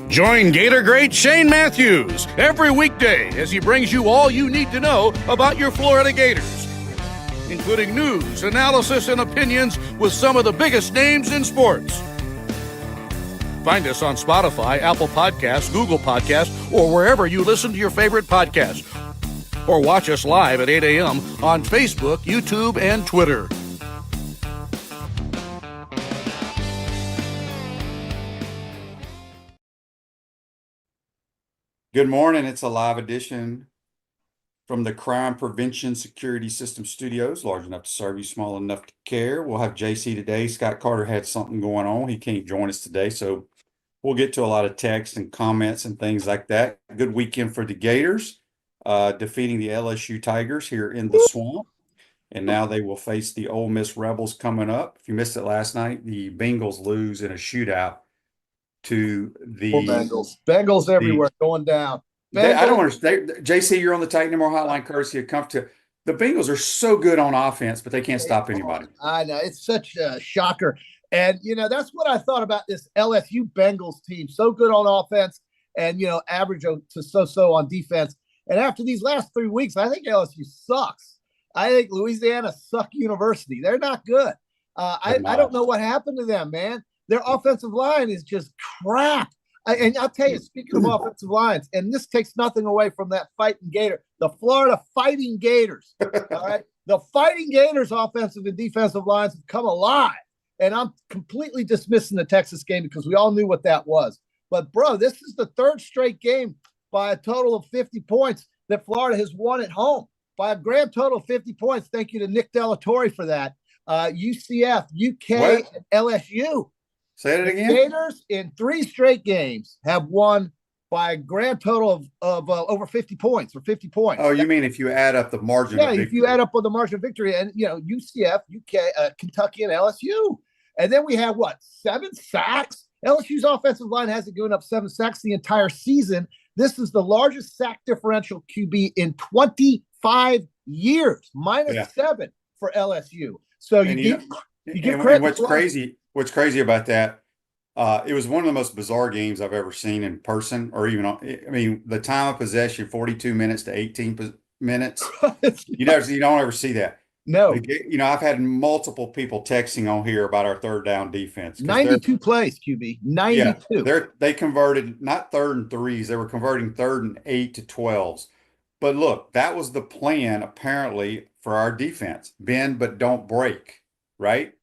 Join Gator great Shane Matthews every weekday as he brings you all you need to know about your Florida Gators, including news, analysis, and opinions with some of the biggest names in sports. Find us on Spotify, Apple Podcasts, Google Podcasts, or wherever you listen to your favorite podcast. Or watch us live at 8 a.m. on Facebook, YouTube, and Twitter. Good morning. It's a live edition from the Crime Prevention Security System Studios, large enough to serve you, small enough to care. We'll have JC today. Scott Carter had something going on. He can't join us today, so we'll get to a lot of text and comments and things like that. Good weekend for the Gators, defeating the LSU Tigers here in the Swamp. And now they will face the Ole Miss Rebels coming up. If you missed it last night, the Bengals lose in a shootout to the Bengals everywhere going down. I don't understand. JC, you're on the Titan More Hotline courtesy of Comfort. The Bengals are so good on offense, but they can't stop anybody. I know. It's such a shocker. And, that's what I thought about this LSU Bengals team. So good on offense and, average to so-so on defense. And after these last 3 weeks, I think LSU sucks. I think Louisiana suck university. They're not good. I don't know what happened to them, man. Their offensive line is just crap. And I'll tell you, speaking of offensive lines, and this takes nothing away from that fighting Gator, the Florida Fighting Gators, all right? The Fighting Gators offensive and defensive lines have come alive. And I'm completely dismissing the Texas game because we all knew what that was. But, bro, this is the third straight game by a total of 50 points that Florida has won at home. By a grand total of 50 points. Thank you to Nick Delatorre for that. UCF, UK, and LSU. Say it again. The Gators in 3 straight games have won by a grand total of over 50 points or 50 points. Oh, you mean if you add up the margin of victory. Yeah, if you add up on the margin of victory and, UCF, UK, Kentucky, and LSU. And then we have, 7 sacks? LSU's offensive line hasn't given up 7 sacks the entire season. This is the largest sack differential QB in 25 years, -7 for LSU. So you give credit. And what's crazy about that, it was one of the most bizarre games I've ever seen in person, or even the time of possession, 42 minutes to 18 minutes. You don't ever see that. No. I've had multiple people texting on here about our third down defense. 92 plays, QB. 92. Yeah, they converted not 3rd and 3s, they were converting 3rd and 8 to 12s. But look, that was the plan apparently for our defense. Bend but don't break, right?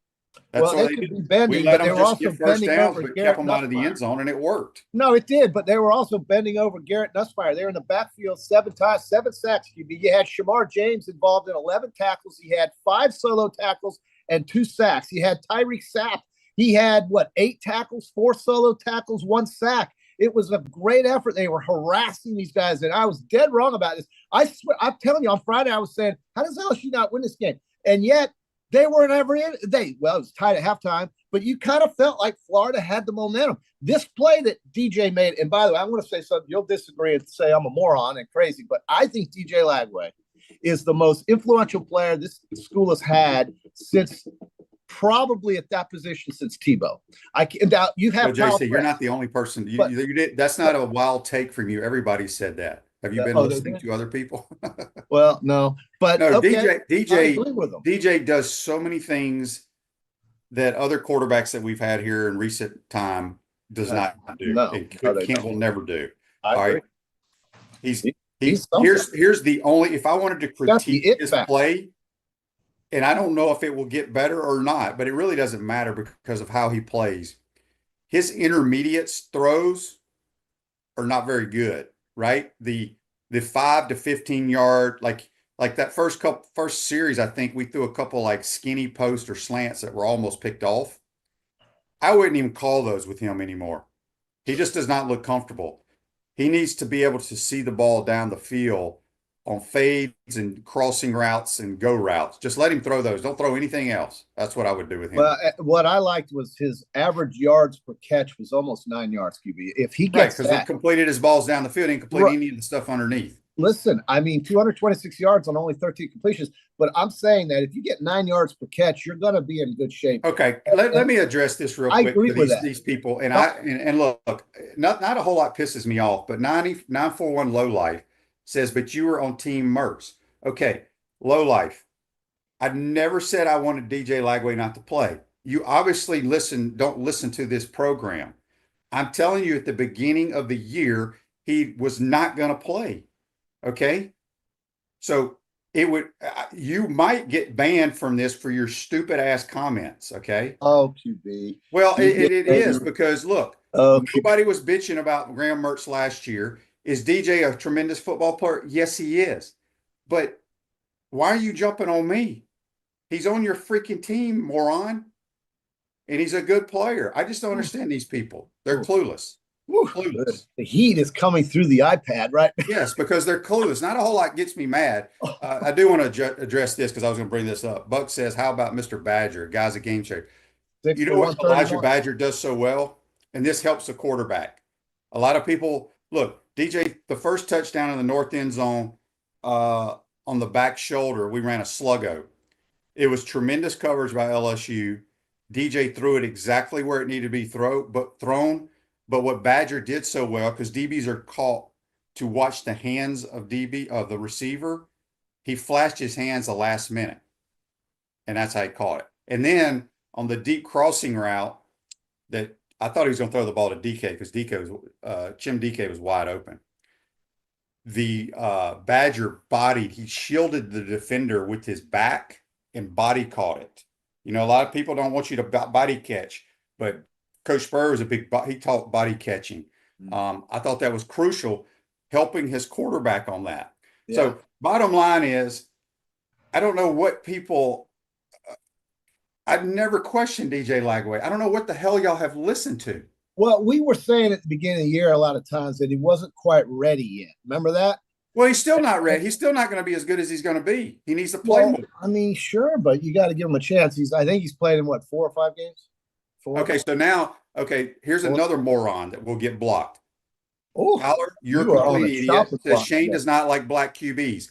That's they could be bending, but they were also bending over but kept them out of the end zone, and it worked. No, it did, but they were also bending over Garrett Nussmeier. They were in the backfield 7 times, 7 sacks. You had Shamar James involved in 11 tackles. He had 5 solo tackles and 2 sacks. He had Tyreek Sapp. He had, 8 tackles, 4 solo tackles, 1 sack. It was a great effort. They were harassing these guys, and I was dead wrong about this. I swear, I'm telling you, on Friday I was saying, how does LSU not win this game? And yet, they weren't ever in. It was tied at halftime, but you kind of felt like Florida had the momentum. This play that DJ made, and by the way, I'm going to say something. You'll disagree and say I'm a moron and crazy, but I think DJ Lagway is the most influential player this school has had since probably at that position since Tebow. You have JC, you're not the only person. You did. That's not a wild take from you. Everybody said that. Have you been listening to other people? Well, no, but no. Okay, DJ does so many things that other quarterbacks that we've had here in recent time does not do. Will nell do. All right. He's here's the only. If I wanted to critique his play, and I don't know if it will get better or not, but it really doesn't matter because of how he plays. His intermediate throws are not very good. Right, the 5 to 15 yard, like that first series, I think we threw a couple skinny post or slants that were almost picked off. I wouldn't even call those with him anymore. He just does not look comfortable. He needs to be able to see the ball down the field on fades and crossing routes and go routes. Just let him throw those. Don't throw anything else. That's what I would do with him. Well, what I liked was his average yards per catch was almost 9 yards, QB. If he gets because he completed his balls down the field and completed any of the stuff underneath. Listen, I mean, 226 yards on only 13 completions, but I'm saying that if you get 9 yards per catch, you're going to be in good shape. Okay, let me address this real I quick agree for with that. these people. And look, not a whole lot pisses me off, but 941 Low Life says, but you were on Team Mertz. Okay, Low Life. I never said I wanted DJ Lagway not to play. You obviously don't listen to this program. I'm telling you, at the beginning of the year, he was not going to play. Okay. So you might get banned from this for your stupid ass comments. Okay. Oh, QB. Well, it is because look, Okay. nobody was bitching about Graham Mertz last year. Is DJ a tremendous football player? Yes, he is. But why are you jumping on me? He's on your freaking team, moron. And he's a good player. I just don't understand these people. They're clueless. Clueless. The heat is coming through the iPad, right? Yes, because they're clueless. Not a whole lot gets me mad. I do want to address this because I was going to bring this up. Buck says, how about Mr. Badger? Guy's a game changer. You know what Elijah Badger does so well? And this helps the quarterback. A lot of people, look, DJ, the first touchdown in the north end zone on the back shoulder, we ran a sluggo. It was tremendous coverage by LSU. DJ threw it exactly where it needed to be thrown. But what Badger did so well, because DBs are caught to watch the hands of the receiver, he flashed his hands the last minute. And that's how he caught it. And then on the deep crossing route, that I thought he was going to throw the ball to DK because Chim DK was wide open. The Badger he shielded the defender with his back and body caught it. You know, a lot of people don't want you to body catch, but Coach Spur was he taught body catching. I thought that was crucial, helping his quarterback on that. Yeah. So bottom line is, I don't know what people, I've never questioned DJ Lagway. I don't know what the hell y'all have listened to. Well, we were saying at the beginning of the year a lot of times that he wasn't quite ready yet. Remember that? Well, he's still not ready. He's still not going to be as good as he's going to be. He needs to play more. I mean, sure, but you got to give him a chance. I think he's played in 4 or 5 games? 4? Okay, so now, here's another moron that will get blocked. Oh, Tyler, you're a complete idiot. Says Shane does not like black QBs.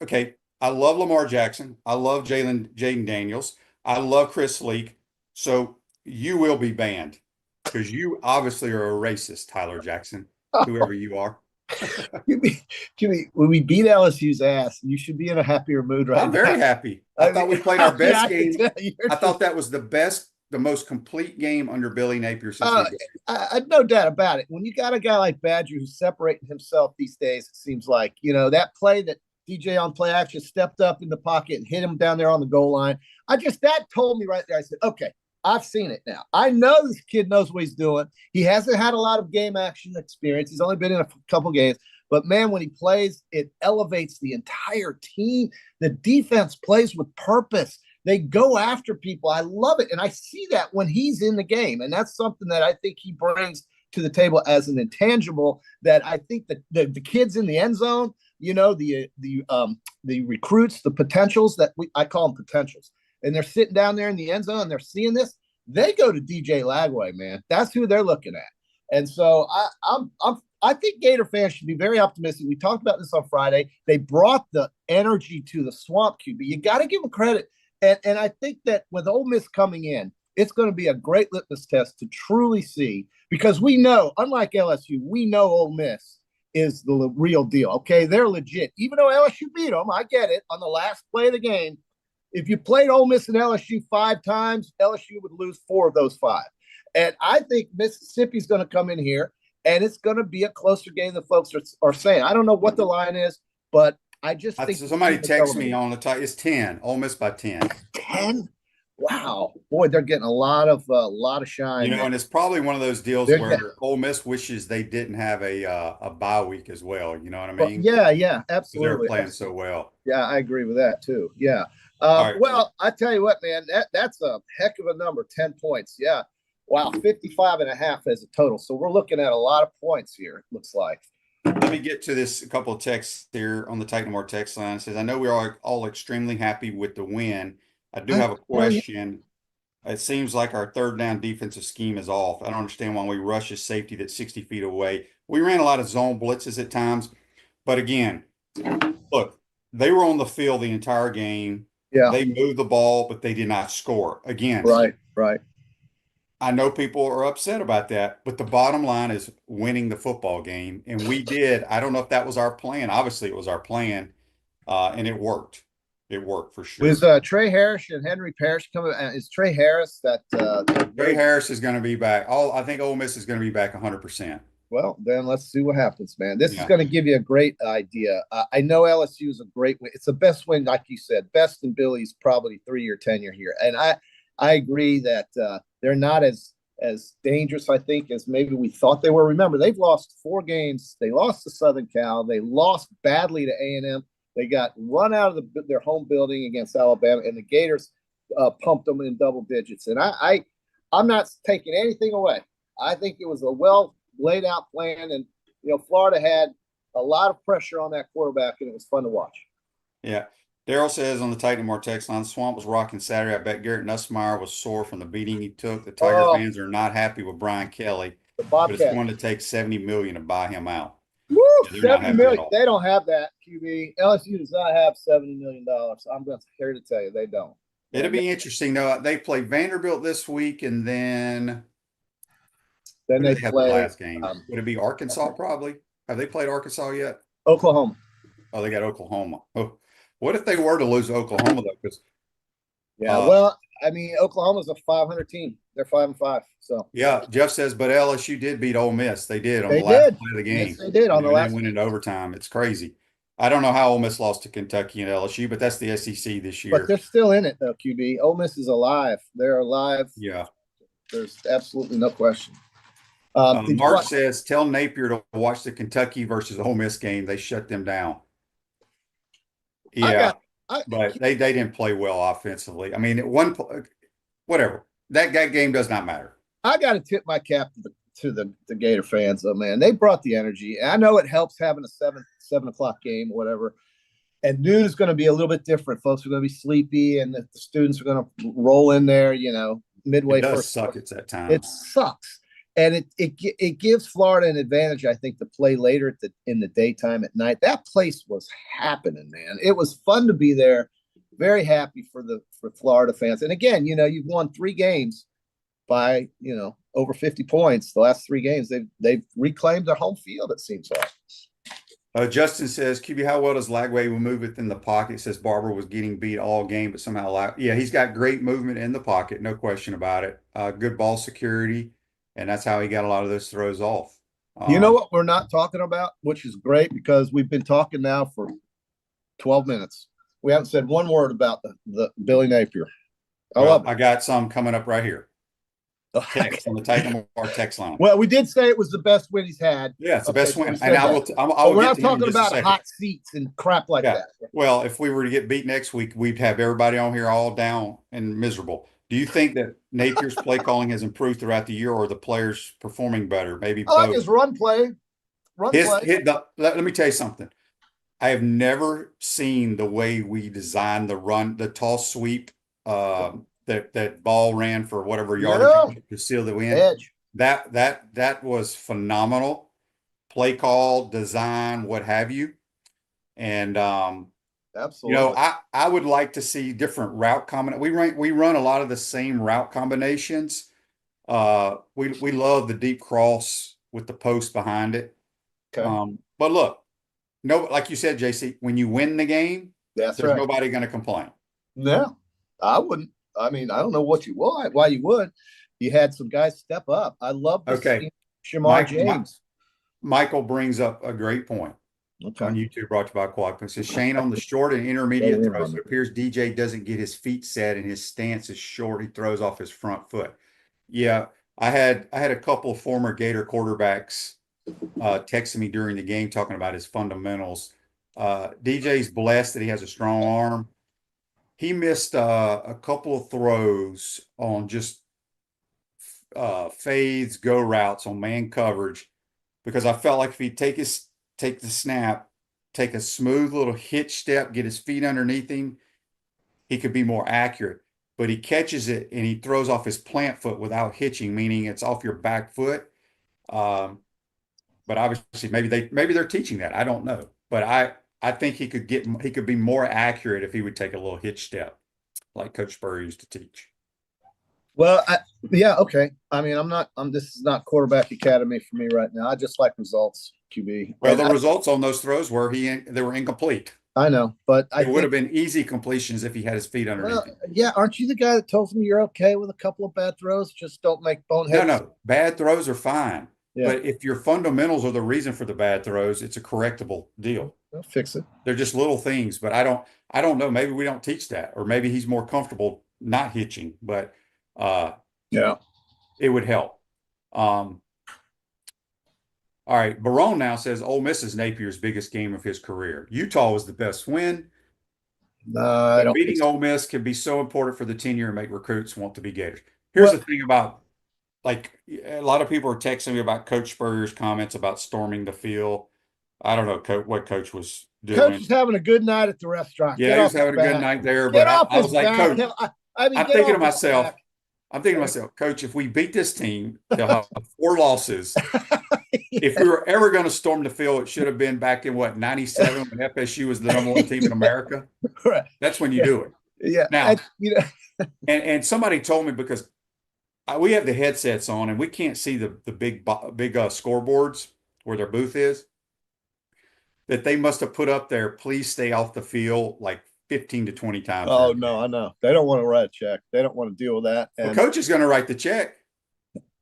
Okay, I love Lamar Jackson. I love Jaden Daniels. I love Chris Leak. So you will be banned because you obviously are a racist, Tyler Jackson, whoever you are. Jimmy, when we beat LSU's ass, you should be in a happier mood right now. I'm very happy. I thought we played our best game. I thought that was the most complete game under Billy Napier. No doubt about it. When you got a guy like Badger who's separating himself these days, it seems like, that play that DJ on play action stepped up in the pocket and hit him down there on the goal line. That told me right there. I said, okay, I've seen it now. I know this kid knows what he's doing. He hasn't had a lot of game action experience. He's only been in a couple games. But, man, when he plays, it elevates the entire team. The defense plays with purpose. They go after people. I love it. And I see that when he's in the game. And that's something that I think he brings to the table as an intangible that I think that the kids in the end zone, the recruits, the potentials I call them potentials. And they're sitting down there in the end zone and they're seeing this, they go to DJ Lagway, man. That's who they're looking at. And so I think Gator fans should be very optimistic. We talked about this on Friday. They brought the energy to the Swamp QB. You got to give them credit. And I think that with Ole Miss coming in, it's going to be a great litmus test to truly see, because we know, unlike LSU, we know Ole Miss is the real deal. Okay, they're legit. Even though LSU beat them, I get it, on the last play of the game. If you played Ole Miss and LSU 5 times, LSU would lose 4 of those 5. And I think Mississippi's going to come in here, and it's going to be a closer game than folks are saying. I don't know what the line is, but I just think somebody texted me on the top. It's 10. Ole Miss by 10. 10? Wow, boy, they're getting a lot of shine. And it's probably one of those deals where Ole Miss wishes they didn't have a bye week as well. You know what I mean? Yeah, absolutely. They're playing so well. Yeah, I agree with that too. Yeah. Right. Well, I tell you what, man, that's a heck of a number, 10 points. Yeah. Wow, 55.5 as a total. So we're looking at a lot of points here, it looks like. Let me get to this. A couple of texts here on the Titan More text line. It says, I know we are all extremely happy with the win. I do have a question. It seems like our third down defensive scheme is off. I don't understand why we rush a safety that's 60 feet away. We ran a lot of zone blitzes at times, but again, look, they were on the field the entire game. Yeah. They moved the ball, but they did not score. Again, right. I know people are upset about that, but the bottom line is winning the football game. And we did. I don't know if that was our plan. Obviously, it was our plan, and it worked. It worked for sure. Was Trey Harris and Henry Parrish coming? Is Trey Harris that? Trey Harris is going to be back. I think Ole Miss is going to be back 100%. Well, then let's see what happens, man. This is going to give you a great idea. I know LSU is a great win. It's the best win, like you said, best in Billy's probably 3-year tenure here. And I agree that they're not as dangerous, I think, as maybe we thought they were. Remember, they've lost 4 games. They lost to Southern Cal. They lost badly to A&M. They got run out of their home building against Alabama, and the Gators pumped them in double digits. And I'm not taking anything away. I think it was a well laid out plan, and Florida had a lot of pressure on that quarterback, and it was fun to watch. Yeah. Daryl says on the Titan More text line, the Swamp was rocking Saturday. I bet Garrett Nussmeier was sore from the beating he took. The Tiger fans are not happy with Brian Kelly, but it's going to take $70 million to buy him out. Woo, $70 million. They don't have that, QB. LSU does not have $70 million. I'm here to tell you, they don't. It'll be interesting, though. They play Vanderbilt this week, and then they have play the last game. Would it be Arkansas? Probably. Have they played Arkansas yet? Oklahoma. Oh, they got Oklahoma. Oh, what if they were to lose to Oklahoma though? Because well, I mean, Oklahoma's a 500 team. They're 5-5. So yeah, Jeff says, but LSU did beat Ole Miss. They did on the last play of the game. Yes, they did on the last. They went into overtime. It's crazy. I don't know how Ole Miss lost to Kentucky and LSU, but that's the SEC this year. But they're still in it though, QB. Ole Miss is alive. They're alive. Yeah. There's absolutely no question. Mark says, tell Napier to watch the Kentucky versus Ole Miss game. They shut them down. Yeah, but they didn't play well offensively. I mean, whatever. That game does not matter. I got to tip my cap to the Gator fans, though, man. They brought the energy. I know it helps having a 7 o'clock game, whatever. And noon is going to be a little bit different. Folks are going to be sleepy, and the students are going to roll in there, midway. It does suck at that time. It sucks. And it gives Florida an advantage, I think, to play later in the daytime at night. That place was happening, man. It was fun to be there. Very happy for Florida fans. And again, you've won 3 games by over 50 points. The last 3 games, they've reclaimed their home field. It seems like. Justin says, QB, how well does Lagway move within the pocket? Says Barber was getting beat all game, but somehow he's got great movement in the pocket, no question about it. Good ball security. And that's how he got a lot of those throws off. You know what we're not talking about, which is great because we've been talking now for 12 minutes. We haven't said one word about the Billy Napier. I got some coming up right here. Text on the Titan More text line. Well, we did say it was the best win he's had. Yeah, it's the best win. And we're not talking about hot seats and crap like that. Well, if we were to get beat next week, we'd have everybody on here all down and miserable. Do you think that Napier's play calling has improved throughout the year, or the players performing better? Maybe both. I like his run play. Let me tell you something. I have never seen the way we designed the toss sweep, that ball ran for whatever yardage to seal the win. Edge. That was phenomenal. Play call, design, what have you. And absolutely. I would like to see different route combinations. We run a lot of the same route combinations. We love the deep cross with the post behind it. Okay. But look, like you said, JC, when you win the game, there's nobody going to complain. No, I wouldn't. I mean, I don't know why you would. You had some guys step up. I love Shamar James. Michael brings up a great point. Okay. On YouTube, brought to you by Quad. It says Shane on the short and intermediate throws. It appears DJ doesn't get his feet set and his stance is short. He throws off his front foot. Yeah, I had a couple of former Gator quarterbacks texting me during the game talking about his fundamentals. DJ's blessed that he has a strong arm. He missed a couple of throws on just fades, go routes on man coverage because I felt like if he take the snap, take a smooth little hitch step, get his feet underneath him, he could be more accurate. but he catches it and he throws off his plant foot without hitching, meaning it's off your back foot. But obviously maybe they're teaching that. I don't know. But I think he could be more accurate if he would take a little hitch step, like Coach Spurrier used to teach. Well, yeah, okay. I mean, this is not quarterback academy for me right now. I just like results, QB. Well, the results on those throws were they were incomplete. I know, but it would have been easy completions if he had his feet underneath him. Yeah, aren't you the guy that tells me you're okay with a couple of bad throws? Just don't make boneheads. No, bad throws are fine. Yeah. But if your fundamentals are the reason for the bad throws, it's a correctable deal. I'll fix it. They're just little things, but I don't know. Maybe we don't teach that, or maybe he's more comfortable not hitching, but yeah, it would help. All right, Barone now says Ole Miss is Napier's biggest game of his career. Utah was the best win. Beating Ole Miss can be so important for the tenure and make recruits want to be Gators. Here's the thing about, like, a lot of people are texting me about Coach Spurrier's comments about storming the field. I don't know what Coach was doing. Coach is having a good night at the restaurant. Yeah, he was having a good night there, but I was like, Coach, I'm thinking to myself, Coach, if we beat this team, they'll have 4 losses. If we were ever going to storm the field, it should have been back in 97 when FSU was the #1 team in America. Right. That's when you do it. Yeah. Now, and somebody told me, because we have the headsets on and we can't see the big scoreboards where their booth is, that they must have put up there, please stay off the field, like 15 to 20 times. Oh, no, I know. They don't want to write a check. They don't want to deal with that. And Coach is going to write the check.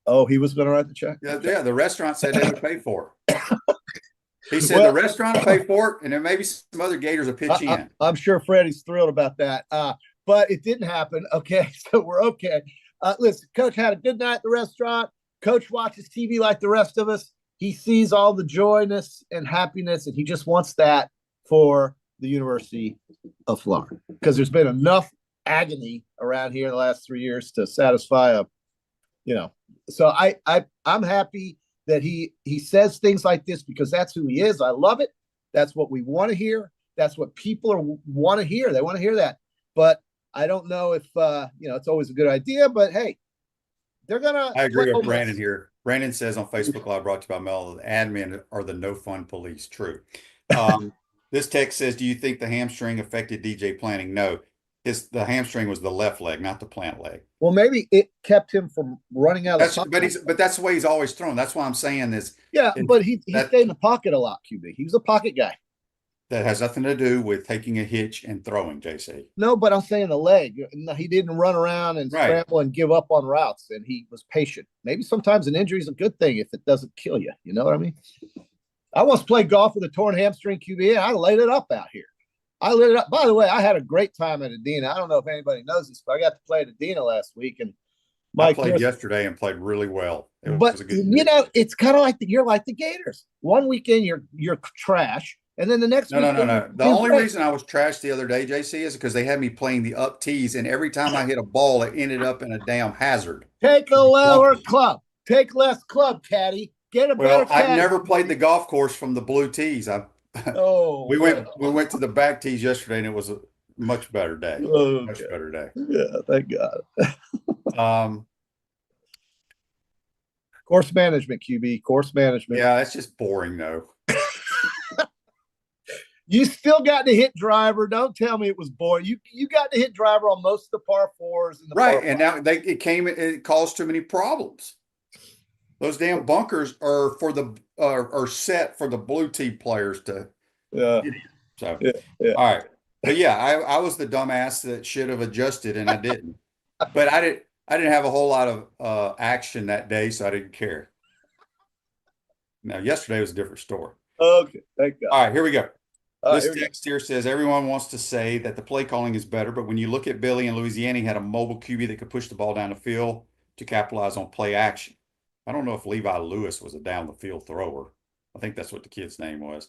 Oh, he was going to write the check? Yeah, the restaurant said they would pay for it. He said the restaurant will pay for it, and then maybe some other Gators will pitch in. I'm sure Freddie's thrilled about that. But it didn't happen. Okay, so we're okay. Listen, Coach had a good night at the restaurant. Coach watches TV like the rest of us. He sees all the joyness and happiness, and he just wants that for the University of Florida, because there's been enough agony around here the last 3 years to satisfy so I'm happy that he says things like this, because that's who he is. I love it. That's what we want to hear. That's what people want to hear. They want to hear that. But I don't know if it's always a good idea, but hey, they're gonna. I agree with Brandon here. Brandon says on Facebook Live, brought to you by Mel, the admin are the no fun police. True. This text says, do you think the hamstring affected DJ planning? No. The hamstring was the left leg, not the plant leg. Well, maybe it kept him from running out of the pocket. But that's the way he's always thrown. That's why I'm saying this. Yeah, but he stayed in the pocket a lot, QB. He was a pocket guy. That has nothing to do with taking a hitch and throwing, JC. No, but I'm saying the leg. He didn't run around and scramble and give up on routes, and he was patient. Maybe sometimes an injury is a good thing if it doesn't kill you. You know what I mean? I once played golf with a torn hamstring, QB, and I laid it up out here. I lit it up. By the way, I had a great time at Adena. I don't know if anybody knows this, but I got to play at Adena last week. And I played yesterday and played really well. But it's kind of like you're like the Gators. One weekend you're trash, and then the next weekend. No. The only reason I was trash the other day, JC, is because they had me playing the up tees, and every time I hit a ball, it ended up in a damn hazard. Take a lower club. Take less club, caddy. Get a better caddy. I've never played the golf course from the blue tees. We went to the back tees yesterday, and it was a much better day. Okay. Much better day. Yeah, thank God. Course management, QB. Course management. Yeah, that's just boring, though. You still got to hit driver. Don't tell me it was boring. You got to hit driver on most of the par fours. And and now it caused too many problems. Those damn bunkers are are set for the blue tee players to get in. So, all right. But yeah, I was the dumbass that should have adjusted, and I didn't. But I didn't have a whole lot of action that day, so I didn't care. Now, yesterday was a different story. Okay, thank God. All right, here we go. This text here says, everyone wants to say that the play calling is better, but when you look at Billy in Louisiana, he had a mobile QB that could push the ball down the field to capitalize on play action. I don't know if Levi Lewis was a down-the-field thrower. I think that's what the kid's name was.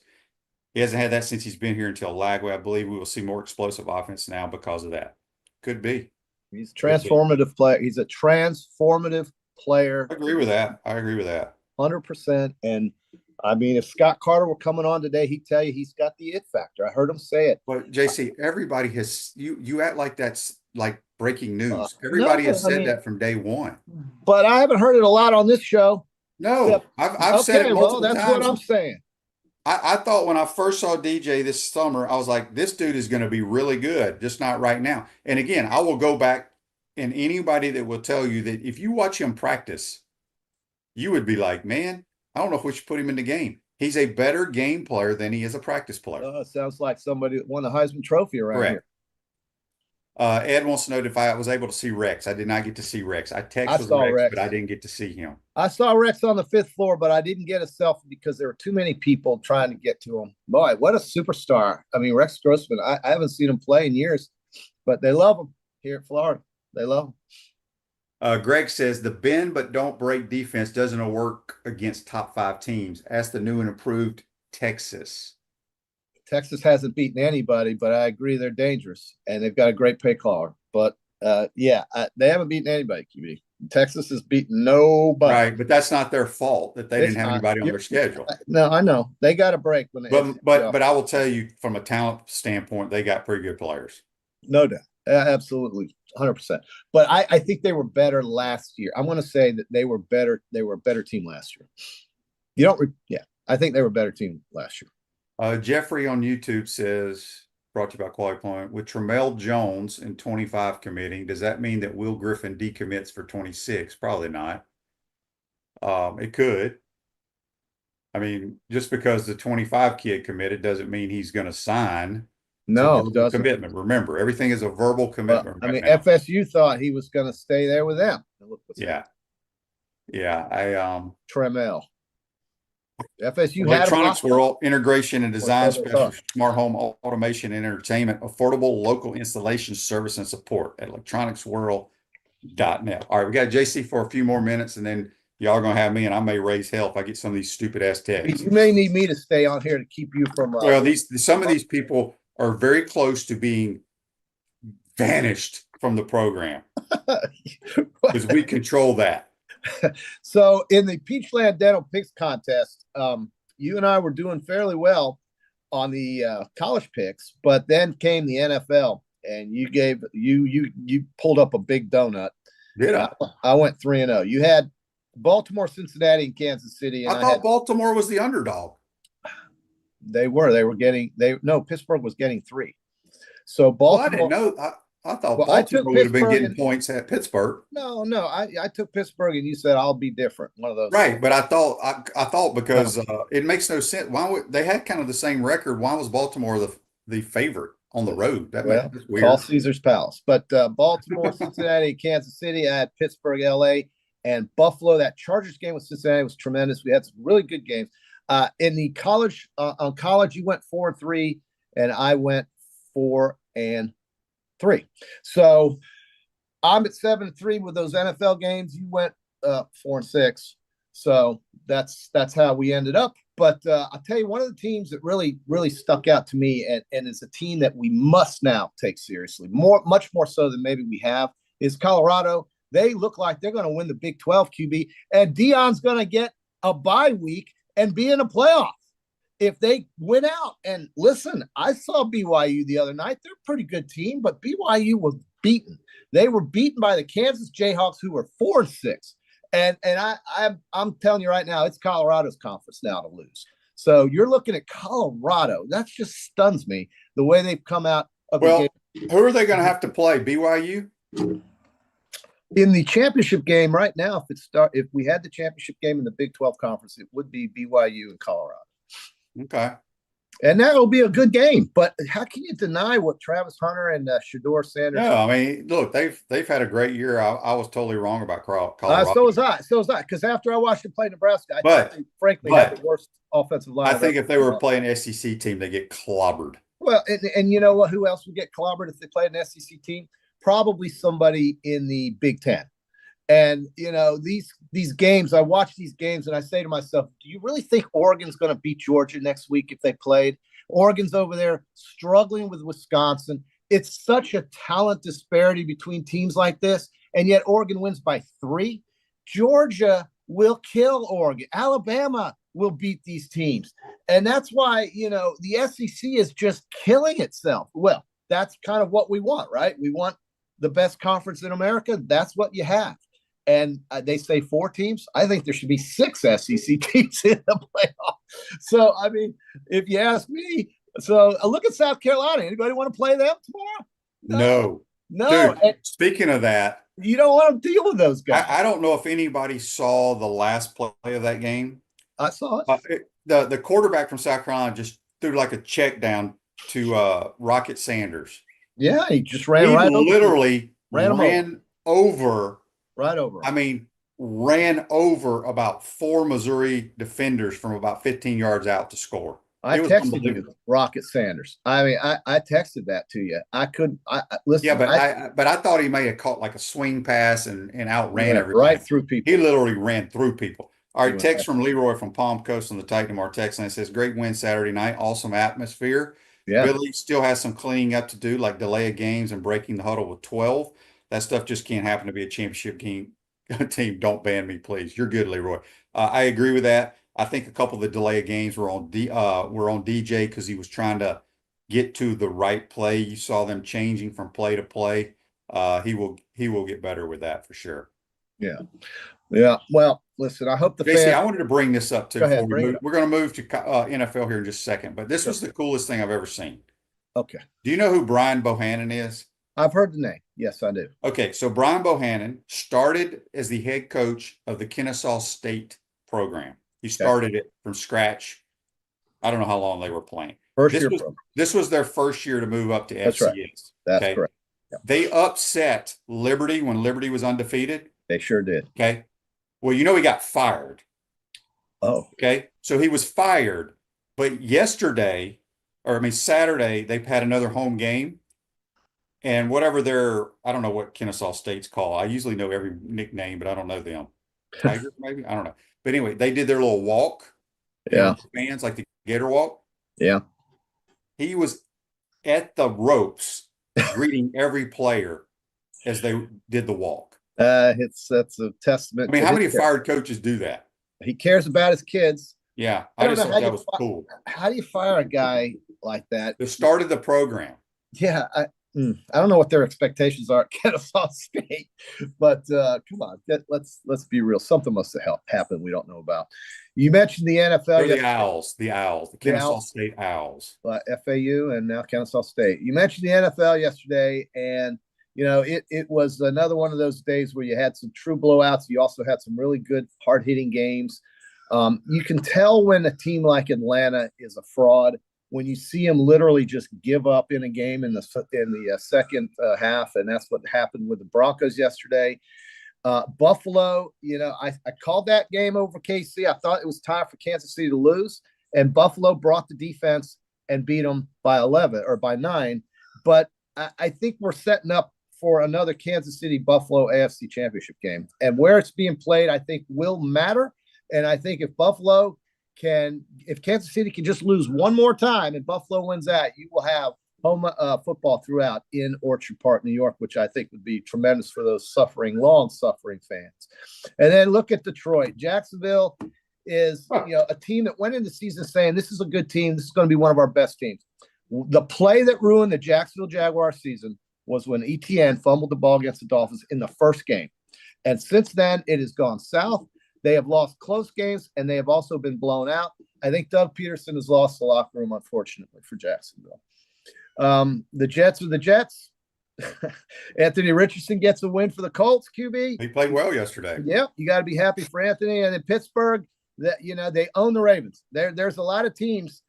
He hasn't had that since he's been here until Lagway. I believe we will see more explosive offense now because of that. Could be. He's a transformative player. He's a transformative player. I agree with that. 100%. And, I mean, if Scott Carter were coming on today, he'd tell you he's got the it factor. I heard him say it. But, JC, everybody has – you act like that's like breaking news. Everybody has said that from day one. But I haven't heard it a lot on this show. No, I've said it multiple times. That's what I'm saying. I thought when I first saw DJ this summer, I was like, this dude is going to be really good, just not right now. And again, I will go back, and anybody that will tell you that if you watch him practice, you would be like, man, I don't know if we should put him in the game. He's a better game player than he is a practice player. Sounds like somebody that won a Heisman Trophy around here. Ed wants to know if I was able to see Rex. I did not get to see Rex. I texted Rex, but I didn't get to see him. I saw Rex on the 5th floor, but I didn't get a selfie because there were too many people trying to get to him. Boy, what a superstar. I mean, Rex Grossman, I haven't seen him play in years, but they love him here at Florida. They love him. Greg says the bend but don't break defense doesn't work against top 5 teams. Ask the new and improved Texas. Texas hasn't beaten anybody, but I agree they're dangerous, and they've got a great play caller. But, they haven't beaten anybody, QB. Texas has beaten nobody. Right, but that's not their fault that they didn't have anybody on their schedule. No, I know. They got a break. But I will tell you, from a talent standpoint, they got pretty good players. No doubt. Absolutely, 100%. But I think they were better last year. I want to say that they were better. They were a better team last year. I think they were a better team last year. Jeffrey on YouTube says, brought to you by Quality Point, with Tramel Jones in 25 committing, does that mean that Will Griffin decommits for 26? Probably not. It could. I mean, just because the 25 kid committed doesn't mean he's going to sign. No, it doesn't. Commitment. Remember, everything is a verbal commitment. Well, FSU thought he was going to stay there with them. Yeah. Tremel. FSU Electronics World, integration and design specialist, smart home automation and entertainment, affordable local installation service and support at electronicsworld.net. All right, we got JC for a few more minutes, and then y'all are going to have me, and I may raise hell if I get some of these stupid ass texts. You may need me to stay on here to keep you from. Well, some of these people are very close to being vanished from the program because we control that. So in the Peachland Dental Picks contest, you and I were doing fairly well on the college picks, but then came the NFL, and you pulled up a big donut. Did I? I went 3-0. You had Baltimore, Cincinnati, and Kansas City. And I thought Baltimore was the underdog. Pittsburgh was getting 3. So Baltimore. I didn't know. I thought Baltimore would have been getting points at Pittsburgh. No. I took Pittsburgh, and you said I'll be different. One of those. Right, but I thought because it makes no sense. Why would they had kind of the same record? Why was Baltimore the favorite on the road? That's weird. Call Caesar's Palace. But Baltimore, Cincinnati, Kansas City. I had Pittsburgh, LA, and Buffalo. That Chargers game with Cincinnati was tremendous. We had some really good games. In the college, on college, you went 4-3, and I went 4-3. So I'm at 7-3 with those NFL games. You went 4-6. So that's how we ended up. But I'll tell you, one of the teams that really, really stuck out to me, and is a team that we must now take seriously, much more so than maybe we have, is Colorado. They look like they're going to win the Big 12, QB, and Deion's going to get a bye week and be in a playoff if they win out. And listen, I saw BYU the other night. They're a pretty good team, but BYU was beaten. They were beaten by the Kansas Jayhawks, who were 4-6. And I'm telling you right now, it's Colorado's conference now to lose. So you're looking at Colorado. That just stuns me, the way they've come out of the game. Who are they going to have to play? BYU? In the championship game right now, if we had the championship game in the Big 12 conference, it would be BYU and Colorado. Okay. And that will be a good game. But how can you deny what Travis Hunter and Shedeur Sanders? No, I mean, look, they've had a great year. I was totally wrong about Colorado. So was I. Because after I watched them play Nebraska, I think they, frankly, had the worst offensive line. I think if they were playing an SEC team, they get clobbered. Well, and you know what? Who else would get clobbered if they played an SEC team? Probably somebody in the Big Ten. And, you know, these games, I watch these games and I say to myself, do you really think Oregon's going to beat Georgia next week if they played? Oregon's over there struggling with Wisconsin. It's such a talent disparity between teams like this, and yet Oregon wins by 3. Georgia will kill Oregon. Alabama will beat these teams. And that's why, you know, the SEC is just killing itself. Well, that's kind of what we want, right? We want the best conference in America, that's what you have. And they say 4 teams. I think there should be 6 SEC teams in the playoff. So, I mean, if you ask me, so look at South Carolina. Anybody want to play them tomorrow? No. Dude, speaking of that, you don't want to deal with those guys. I don't know if anybody saw the last play of that game. I saw it. The quarterback from South Carolina just threw like a check down to Rocket Sanders. Yeah, he just ran literally ran over. Right over. I mean, ran over about 4 Missouri defenders from about 15 yards out to score. I texted you, Rocket Sanders. I mean, I texted that to you. I couldn't. Listen. Yeah, but I thought he may have caught like a swing pass and outran everybody. Right through people. He literally ran through people. All right, text from Leroy from Palm Coast on the Titan Mar text, and it says, "Great win Saturday night. Awesome atmosphere. Yeah. Billy still has some cleaning up to do, like delay of games and breaking the huddle with 12. That stuff just can't happen to be a championship team. Don't ban me, please. You're good, Leroy. I agree with that. I think a couple of the delay of games were on DJ because he was trying to get to the right play. You saw them changing from play to play. He will get better with that for sure. Yeah. Yeah. Well, listen, I hope the JC, I wanted to bring this up too. We're going to move to NFL here in just a second, but this was the coolest thing I've ever seen. Okay. Do you know who Brian Bohannon is? I've heard the name. Yes, I do. Okay, so Brian Bohannon started as the head coach of the Kennesaw State program. He started it from scratch. I don't know how long they were playing. This was their first year to move up to FCS. Right. That's correct. Yeah. They upset Liberty when Liberty was undefeated. They sure did. Okay. Well, he got fired. Oh. Okay. So he was fired, but Saturday, they've had another home game. And whatever I don't know what Kennesaw State's called. I usually know every nickname, but I don't know them. Tigers, maybe? I don't know. But anyway, they did their little walk. Yeah. Fans like the Gator walk. Yeah. He was at the ropes greeting every player as they did the walk. That's a testament. I mean, how many fired coaches do that? He cares about his kids. Yeah. I just thought that was cool. How do you fire a guy like that? The start of the program. Yeah. I don't know what their expectations are at Kennesaw State, but come on, let's be real. Something must have happened we don't know about. You mentioned the NFL. They're the Owls, the Kennesaw State Owls. FAU and now Kennesaw State. You mentioned the NFL yesterday, and it was another one of those days where you had some true blowouts. You also had some really good hard-hitting games. You can tell when a team like Atlanta is a fraud when you see them literally just give up in a game in the second half, and that's what happened with the Broncos yesterday. Buffalo, I called that game over KC. I thought it was time for Kansas City to lose, and Buffalo brought the defense and beat them by 11 or by 9. But I think we're setting up for another Kansas City-Buffalo AFC Championship game, and where it's being played, I think will matter. And I think if Kansas City can just lose one more time and Buffalo wins that, you will have home football throughout in Orchard Park, New York, which I think would be tremendous for those long-suffering fans. And then look at Detroit. Jacksonville is a team that went into the season saying this is a good team. This is going to be one of our best teams. The play that ruined the Jacksonville Jaguars season was when ETN fumbled the ball against the Dolphins in the first game. And since then, it has gone south. They have lost close games, and they have also been blown out. I think Doug Peterson has lost the locker room, unfortunately, for Jacksonville. The Jets are the Jets. Anthony Richardson gets a win for the Colts, QB. He played well yesterday. Yeah, you got to be happy for Anthony. And in Pittsburgh, they own the Ravens. There's a lot of teams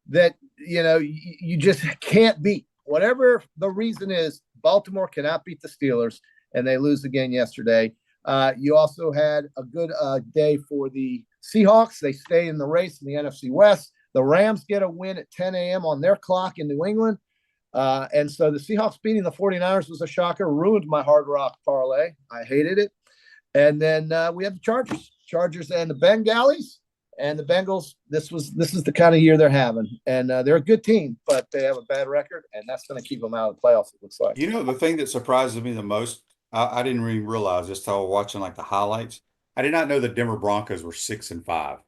that, you just can't beat. Whatever the reason is, Baltimore cannot beat the Steelers, and they lose again yesterday. You also had a good day for the Seahawks. They stay in the race in the NFC West. The Rams get a win at 10 a.m. on their clock in New England. And so the Seahawks beating the 49ers was a shocker, ruined my Hard Rock parlay. I hated it. And then we have the Chargers and the Bengalis. And the Bengals, this is the kind of year they're having. And they're a good team, but they have a bad record, and that's going to keep them out of the playoffs, it looks like. The thing that surprises me the most, I didn't really realize this till I was watching like the highlights. I did not know the Denver Broncos were 6-5.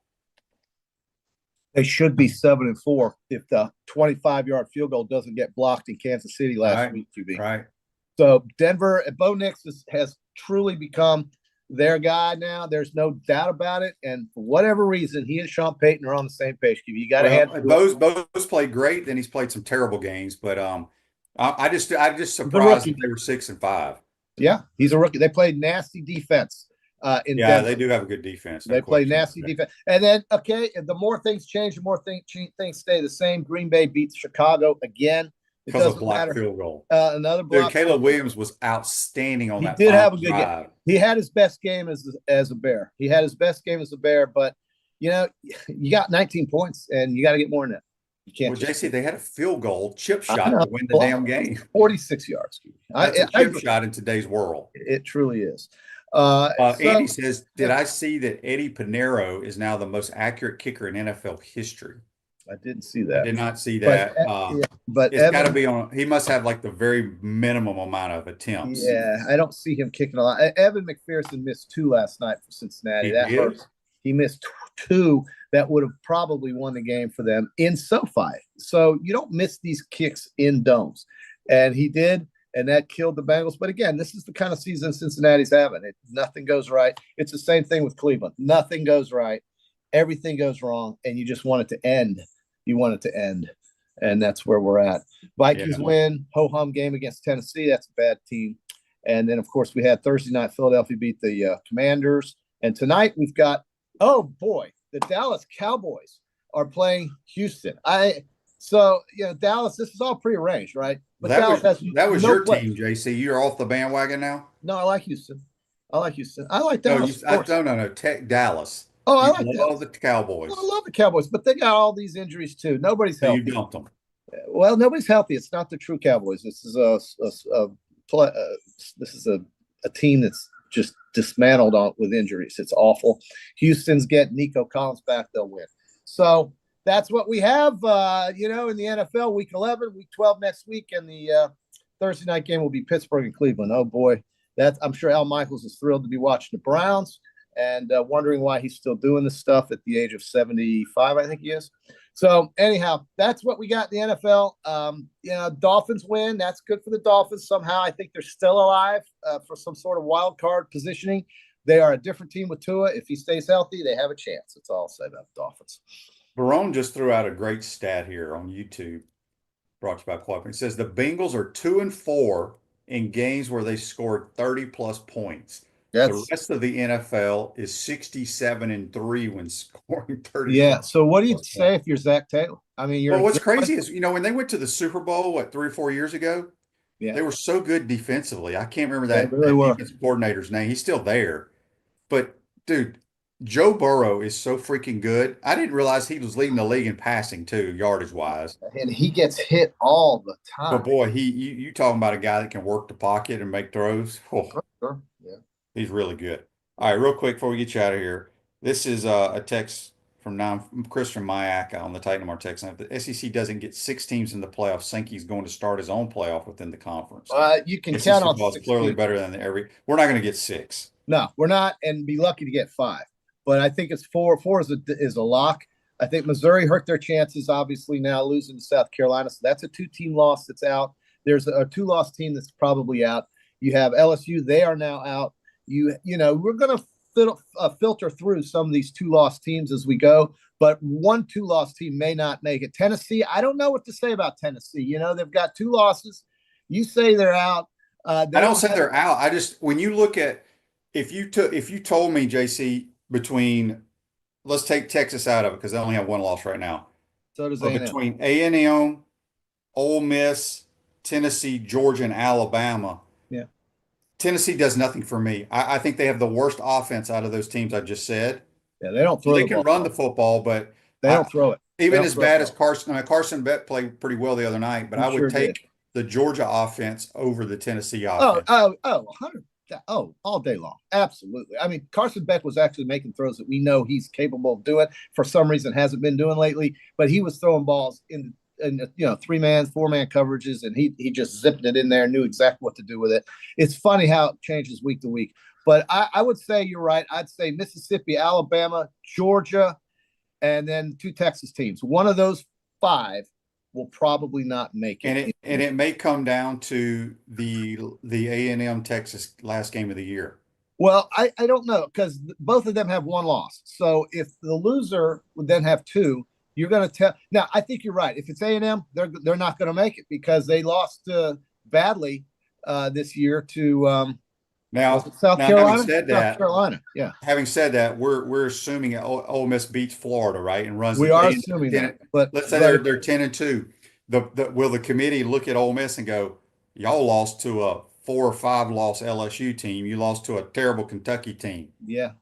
They should be 7-4 if the 25-yard field goal doesn't get blocked in Kansas City last week. QB. Right. So Denver, Bo Nix has truly become their guy now. There's no doubt about it. And for whatever reason, he and Sean Payton are on the same page. You got to hand Bo's played great. Then he's played some terrible games, but I just surprised that they were 6-5. Yeah, he's a rookie. They played nasty defense. Denver. They do have a good defense. They play nasty defense. And then, the more things change, the more things stay the same. Green Bay beats Chicago again. Because of blocked field goal. Another block. Dude, Caleb Williams was outstanding on that. He did have a good game. He had his best game as a Bear. He had his best game as a Bear, but you got 19 points and you got to get more than that. You can't. Well, JC, they had a field goal chip shot to win the damn game. 46 yards. That's a chip shot in today's world. It truly is. Andy says, did I see that Eddie Pinheiro is now the most accurate kicker in NFL history? I didn't see that. I did not see that. But it's got to be on. He must have like the very minimum amount of attempts. Yeah, I don't see him kicking a lot. Evan McPherson missed 2 last night for Cincinnati. That hurts. He missed 2 that would have probably won the game for them in SoFi. So you don't miss these kicks in domes, and he did, and that killed the Bengals. But again, this is the kind of season Cincinnati's having. Nothing goes right. It's the same thing with Cleveland. Nothing goes right. Everything goes wrong, and you just want it to end. You want it to end, and that's where we're at. Vikings win, ho-hum game against Tennessee. That's a bad team. And then, of course, we had Thursday night, Philadelphia beat the Commanders. And tonight we've got, oh, boy, the Dallas Cowboys are playing Houston. Dallas, this is all prearranged, right? But that was your team, JC. You're off the bandwagon now? No, I like Houston. I like Dallas. No, Dallas. Oh, I like the Cowboys. I love the Cowboys, but they got all these injuries too. Nobody's healthy. You dumped them. Well, nobody's healthy. It's not the true Cowboys. This is a team that's just dismantled with injuries. It's awful. Houston's getting Nico Collins back. They'll win. So that's what we have. In the NFL, Week 11, Week 12 next week, and the Thursday night game will be Pittsburgh and Cleveland. Oh boy, I'm sure Al Michaels is thrilled to be watching the Browns. And wondering why he's still doing this stuff at the age of 75, I think he is. So anyhow, that's what we got in the NFL. Dolphins win. That's good for the Dolphins. Somehow I think they're still alive for some sort of wild card positioning. They are a different team with Tua. If he stays healthy, they have a chance. That's all I'll say about the Dolphins. Barone just threw out a great stat here on YouTube, brought to you by Club. It says the Bengals are 2-4 in games where they scored 30-plus points. The rest of the NFL is 67-3 when scoring 30. Yeah. So what do you say if you're Zach Taylor? I mean, what's crazy is, when they went to the Super Bowl, 3 or 4 years ago, they were so good defensively. I can't remember that defensive coordinator's name. He's still there. But, dude, Joe Burrow is so freaking good. I didn't realize he was leading the league in passing, too, yardage-wise. And he gets hit all the time. But, boy, you talking about a guy that can work the pocket and make throws. Oh. Sure. Yeah. He's really good. All right, real quick before we get you out of here, this is a text from Christian Mayak on the Titan Mar text. If the SEC doesn't get 6 teams in the playoffs, Sankey's going to start his own playoff within the conference. You can count on 6. Clearly better than We're not going to get 6. No, we're not, and be lucky to get 5. But I think it's 4. 4 is a lock. I think Missouri hurt their chances, obviously, now losing to South Carolina. So that's a 2-team loss that's out. There's a 2-loss team that's probably out. You have LSU. They are now out. We're going to filter through some of these 2-loss teams as we go, but 1 2-loss team may not make it. Tennessee, I don't know what to say about Tennessee. They've got 2 losses. You say they're out. I don't say they're out. I just, when you look at, if you told me, JC, let's take Texas out of it because they only have 1 loss right now. So does A&M. Between A&M, Ole Miss, Tennessee, Georgia, and Alabama. Yeah. Tennessee does nothing for me. I think they have the worst offense out of those teams I just said. Yeah, they don't throw They can run the football, but they don't throw it. Even as bad as Carson. Carson Beck played pretty well the other night, but I would take the Georgia offense over the Tennessee offense. 100. All day long. Absolutely. I mean, Carson Beck was actually making throws that we know he's capable of doing. For some reason, hasn't been doing lately, but he was throwing balls in 3-man, 4-man coverages, and he just zipped it in there, knew exactly what to do with it. It's funny how it changes week to week. But I would say you're right. I'd say Mississippi, Alabama, Georgia, and then 2 Texas teams. One of those 5 will probably not make it. And it may come down to the A&M Texas last game of the year. Well, I don't know, because both of them have one loss. So if the loser would then have two, you're going to tell. Now, I think you're right. If it's A&M, they're not going to make it because they lost badly this year to South Carolina. Having said that, South Carolina, yeah. Having said that, we're assuming Ole Miss beats Florida, right? And runs. We are assuming that. But let's say they're 10-2. Will the committee look at Ole Miss and go, y'all lost to a 4 or 5 loss LSU team. You lost to a terrible Kentucky team. Yeah,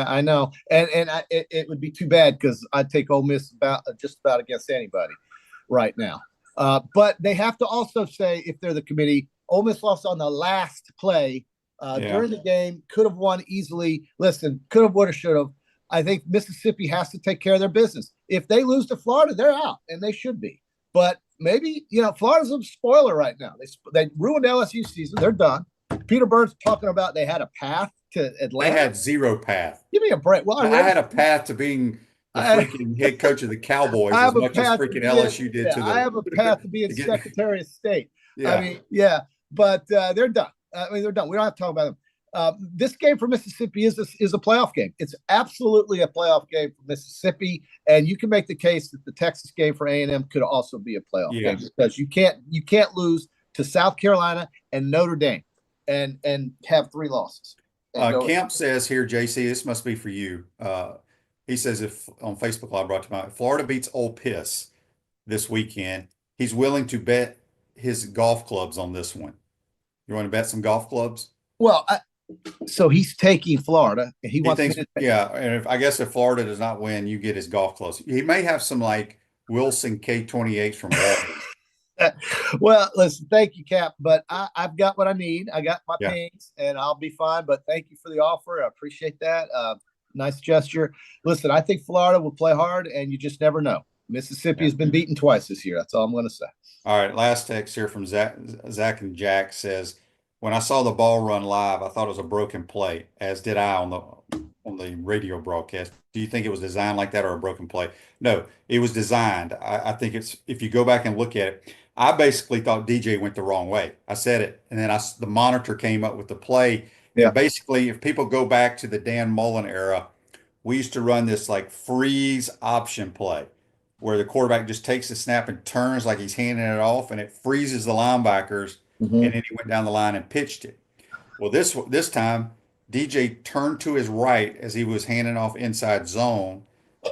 I know. And it would be too bad because I'd take Ole Miss just about against anybody right now. But they have to also say, if they're the committee, Ole Miss lost on the last play during the game, could have won easily. Listen, could have, would have, should have. I think Mississippi has to take care of their business. If they lose to Florida, they're out, and they should be. But maybe, Florida's a spoiler right now. They ruined LSU season. They're done. Peter Burns talking about they had a path to Atlanta. They had zero path. Give me a break. Well, I had a path to being the freaking head coach of the Cowboys as much as freaking LSU did to them. I have a path to being Secretary of State. Yeah. But they're done. They're done. We don't have to talk about them. This game for Mississippi is a playoff game. It's absolutely a playoff game for Mississippi, and you can make the case that the Texas game for A&M could also be a playoff game because you can't lose to South Carolina and Notre Dame and have 3 losses. Camp says here, JC, this must be for you. He says if on Facebook Live brought to mind, Florida beats Ole Miss this weekend, he's willing to bet his golf clubs on this one. You want to bet some golf clubs? Well, so he's taking Florida. And he wants and if Florida does not win, you get his golf clubs. He may have some like Wilson K28s from Walgreens. Well, listen, thank you, Cap, but I've got what I need. I got my pings, and I'll be fine. But thank you for the offer. I appreciate that. Nice gesture. Listen, I think Florida will play hard, and you just never know. Mississippi has been beaten twice this year. That's all I'm going to say. All right, last text here from Zach and Jack says, when I saw the ball run live, I thought it was a broken play, as did I on the radio broadcast. Do you think it was designed like that or a broken play? No, it was designed. I think it's, if you go back and look at it, I basically thought DJ went the wrong way. I said it, and then the monitor came up with the play. Yeah. And basically, if people go back to the Dan Mullen era, we used to run this like freeze option play where the quarterback just takes the snap and turns like he's handing it off, and it freezes the linebackers. And then he went down the line and pitched it. Well, this time, DJ turned to his right as he was handing off inside zone,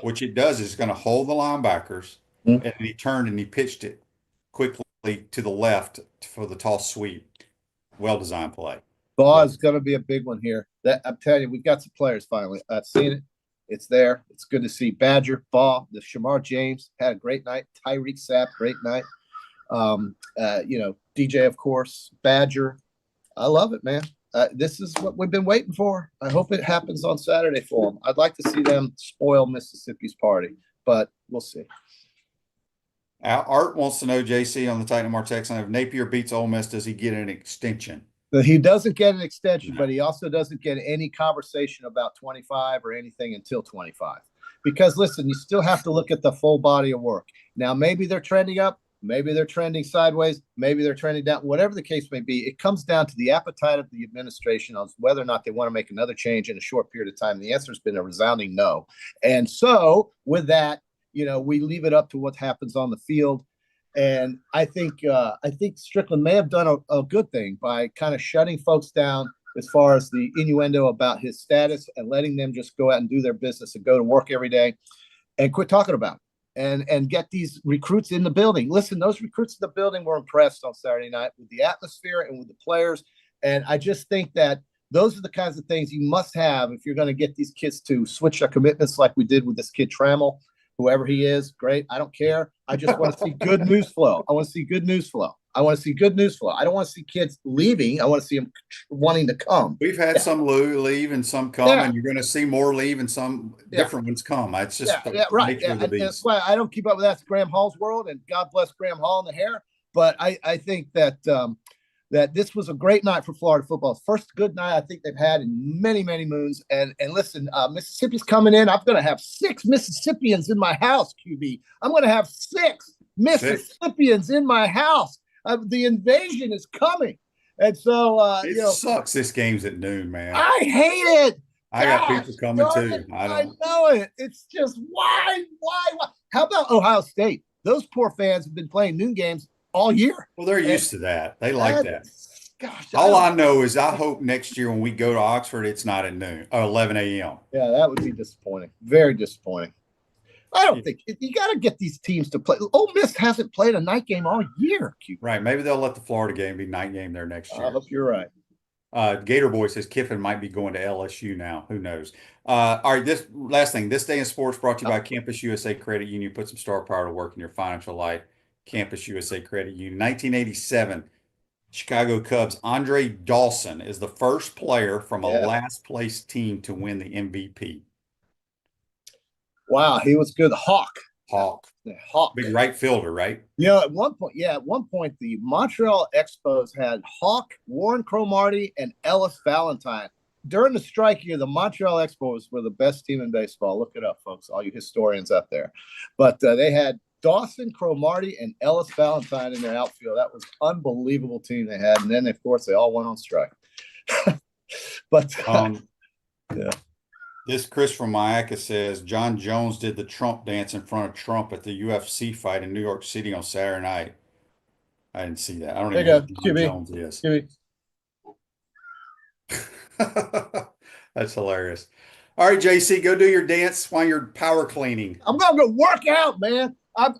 which it does is going to hold the linebackers, and then he turned and he pitched it quickly to the left for the toss sweep. Well-designed play. Ball is going to be a big one here. I'm telling you, we've got some players finally. I've seen it. It's there. It's good to see. Badger, Ball, the Shamar James had a great night. Tyreek Sapp, great night. DJ, of course, Badger. I love it, man. This is what we've been waiting for. I hope it happens on Saturday for them. I'd like to see them spoil Mississippi's party, but we'll see. Art wants to know, JC, on the Titan Mar text line, if Napier beats Ole Miss, does he get an extension? He doesn't get an extension, but he also doesn't get any conversation about 25 or anything until 25. Because, listen, you still have to look at the full body of work. Now, maybe they're trending up. Maybe they're trending sideways. Maybe they're trending down. Whatever the case may be, it comes down to the appetite of the administration on whether or not they want to make another change in a short period of time. The answer has been a resounding no. And so with that, we leave it up to what happens on the field. And I think Strickland may have done a good thing by kind of shutting folks down as far as the innuendo about his status and letting them just go out and do their business and go to work every day and quit talking about it. And get these recruits in the building. Listen, those recruits in the building were impressed on Saturday night with the atmosphere and with the players. And I just think that those are the kinds of things you must have if you're going to get these kids to switch their commitments like we did with this kid Trammell, whoever he is. Great. I don't care. I just want to see good news flow. I want to see good news flow. I want to see good news flow. I don't want to see kids leaving. I want to see them wanting to come. We've had some leave and some come, and you're going to see more leave and some different ones come. It's just right. That's why I don't keep up with that. It's Graham Hall's world, and God bless Graham Hall and the hair. But I think that that this was a great night for Florida football. First good night I think they've had in many, many moons. And listen, Mississippi's coming in. I'm going to have 6 Mississippians in my house, QB. I'm going to have 6. Mississippians in my house. The invasion is coming. And so, it sucks. This game's at noon, man. I hate it. I got people coming too. I know it. It's just why? How about Ohio State? Those poor fans have been playing noon games all year. Well, they're used to that. They like that. Gosh, all I know is I hope next year when we go to Oxford, it's not at noon or 11 a.m. Yeah, that would be disappointing. Very disappointing. I don't think you got to get these teams to play. Ole Miss hasn't played a night game all year. Right. Maybe they'll let the Florida game be night game there next year. I hope you're right. Gator Boy says Kiffin might be going to LSU now. Who knows? All right. This last thing. This day in sports brought to you by Campus USA Credit Union. Put some star power to work in your financial life. Campus USA Credit Union. 1987, Chicago Cubs. Andre Dawson is the first player from a last place team to win the MVP. Wow, he was good. Hawk. Big right fielder, right? At one point, the Montreal Expos had Hawk, Warren Cromartie, and Ellis Valentine. During the strike year, the Montreal Expos were the best team in baseball. Look it up, folks, all you historians out there. But they had Dawson, Cromartie, and Ellis Valentine in their outfield. That was an unbelievable team they had. And then, of course, they all went on strike. But yeah. This Chris from Mayaca says John Jones did the Trump dance in front of Trump at the UFC fight in New York City on Saturday night. I didn't see that. I don't even know who John Jones is. That's hilarious. All right, JC, go do your dance while you're power cleaning. I'm gonna go work out, man. I'm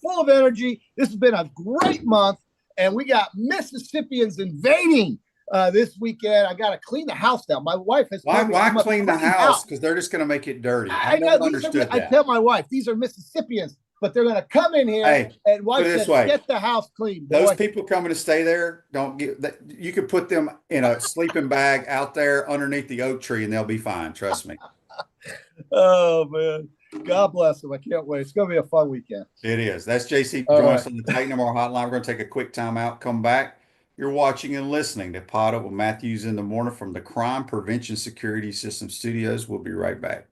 full of energy. This has been a great month, and we got Mississippians invading this weekend. I got to clean the house down. My wife has why clean the house? Because they're just going to make it dirty. I never understood that. I tell my wife these are Mississippians, but they're going to come in here and wife says, get the house clean. Those people coming to stay there, don't get that. You could put them in a sleeping bag out there underneath the oak tree, and they'll be fine. Trust me. Oh man. God bless them. I can't wait. It's going to be a fun weekend. It is. That's JC joining us on the Titan Tomorrow Hotline. We're going to take a quick time out, come back. You're watching and listening to PodUp with Matthews in the Morning from the Crime Prevention Security System Studios. We'll be right back.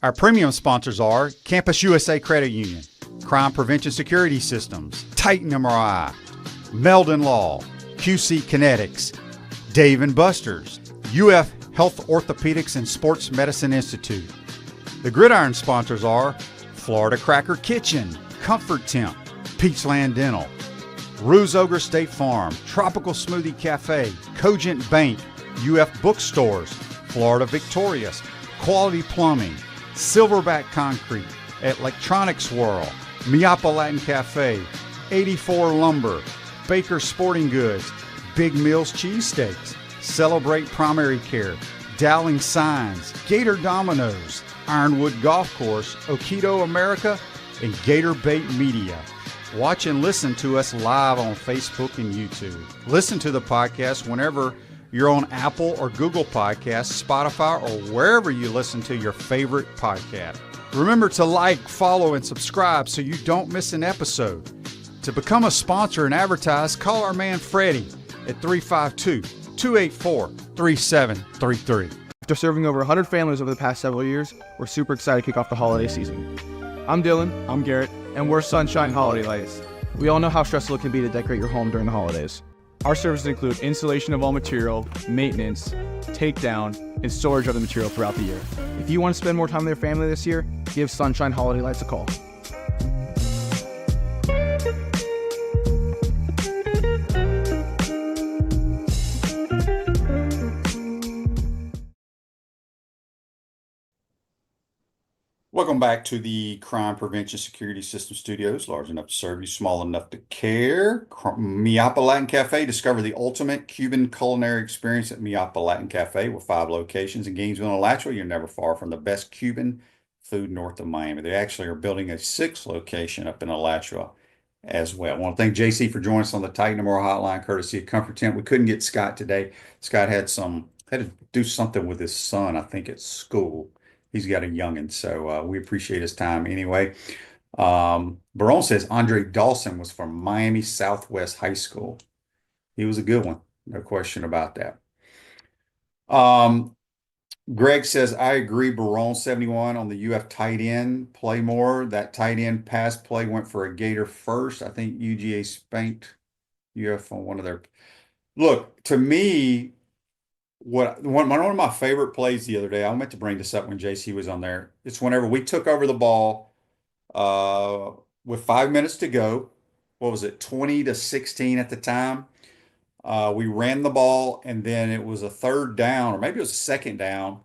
Our premium sponsors are Campus USA Credit Union, Crime Prevention Security Systems, Titan MRI, Meldon Law, QC Kinetics, Dave & Buster's, UF Health Orthopedics and Sports Medicine Institute. The Gridiron sponsors are Florida Cracker Kitchen, Comfort Temp, Peachland Dental, Ruse Ogre State Farm, Tropical Smoothie Cafe, Cogent Bank, UF Bookstores, Florida Victorious, Quality Plumbing, Silverback Concrete, Electronics Swirl, Miapa Latin Cafe, 84 Lumber, Baker Sporting Goods, Big Mills Cheesesteaks, Celebrate Primary Care, Dowling Signs, Gator Dominoes, Ironwood Golf Course, Okido America, and Gator Bait Media. Watch and listen to us live on Facebook and YouTube. Listen to the podcast whenever you're on Apple or Google Podcasts, Spotify, or wherever you listen to your favorite podcast. Remember to like, follow, and subscribe so you don't miss an episode. To become a sponsor and advertise, call our man Freddie at 352-284-3733. After serving over 100 families over the past several years, we're super excited to kick off the holiday season. I'm Dylan. I'm Garrett. And we're Sunshine Holiday Lights. We all know how stressful it can be to decorate your home during the holidays. Our services include installation of all material, maintenance, takedown, and storage of the material throughout the year. If you want to spend more time with your family this year, give Sunshine Holiday Lights a call. Welcome back to the Crime Prevention Security System Studios, large enough to serve you, small enough to care. Miapa Latin Cafe. Discover the ultimate Cuban culinary experience at Miapa Latin Cafe with 5 locations in Gainesville and Alachua. You're never far from the best Cuban food north of Miami. They actually are building a 6th location up in Alachua as well. I want to thank JC for joining us on the Titan Tomorrow Hotline, courtesy of Comfort Tent. We couldn't get Scott today. Scott had to do something with his son, I think, at school. He's got a youngin', so we appreciate his time anyway. Barone says Andre Dawson was from Miami Southwest High School. He was a good one, no question about that. Greg says, I agree. Baron 71 on the UF tight end play more. That tight end pass play went for a Gator first. I think UGA spanked UF on one of their. Look, to me, one of my favorite plays the other day, I meant to bring this up when JC was on there. It's whenever we took over the ball uh, with 5 minutes to go. What was it, 20-16 at the time? We ran the ball, and then it was a third down, or maybe it was a second down.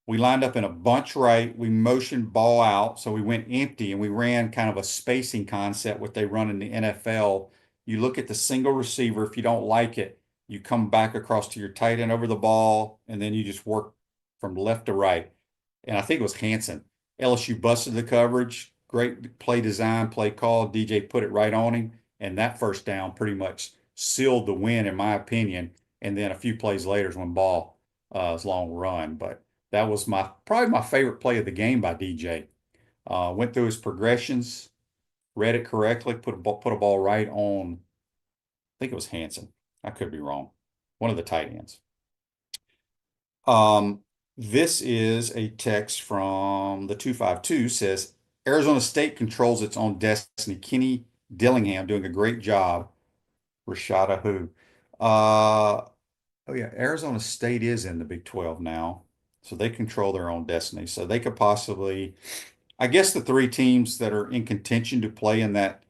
We lined up in a bunch right. We motioned ball out, so we went empty, and we ran kind of a spacing concept, what they run in the NFL. You look at the single receiver. If you don't like it, you come back across to your tight end over the ball, and then you just work from left to right. And I think it was Hanson. LSU busted the coverage. Great play design, play call. DJ put it right on him, and that first down pretty much sealed the win, in my opinion. And then a few plays later is when ball was long run, but that was probably my favorite play of the game by DJ. Went through his progressions, read it correctly, put a ball right on. I think it was Hanson. I could be wrong. One of the tight ends. This is a text from the 252 says, Arizona State controls its own destiny. Kenny Dillingham doing a great job. Rashada who? Oh yeah, Arizona State is in the Big 12 now. So they control their own destiny. So they could possibly, I guess the three teams that are in contention to play in that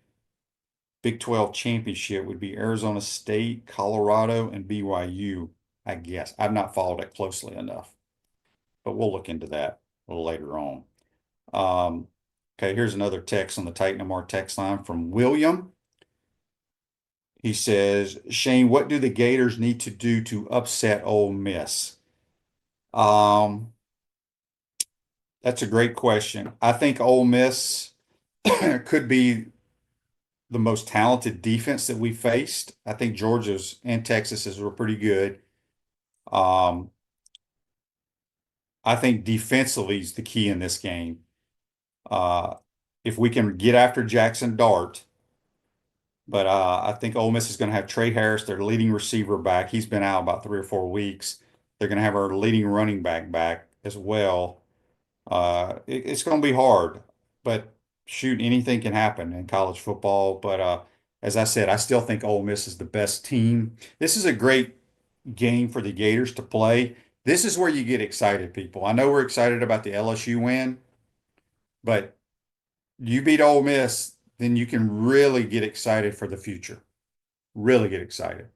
Big 12 championship would be Arizona State, Colorado, and BYU, I guess. I've not followed it closely enough, but we'll look into that a little later on. Okay, here's another text on the Titan MR text line from William. He says, Shane, what do the Gators need to do to upset Ole Miss? That's a great question. I think Ole Miss could be the most talented defense that we faced. I think Georgia's and Texas's were pretty good. I think defensively is the key in this game. If we can get after Jackson Dart, but I think Ole Miss is going to have Trey Harris, their leading receiver, back. He's been out about 3 or 4 weeks. They're going to have our leading running back as well. It's going to be hard, but shoot, anything can happen in college football. But as I said, I still think Ole Miss is the best team. This is a great game for the Gators to play. This is where you get excited, people. I know we're excited about the LSU win, but you beat Ole Miss, then you can really get excited for the future. Really get excited.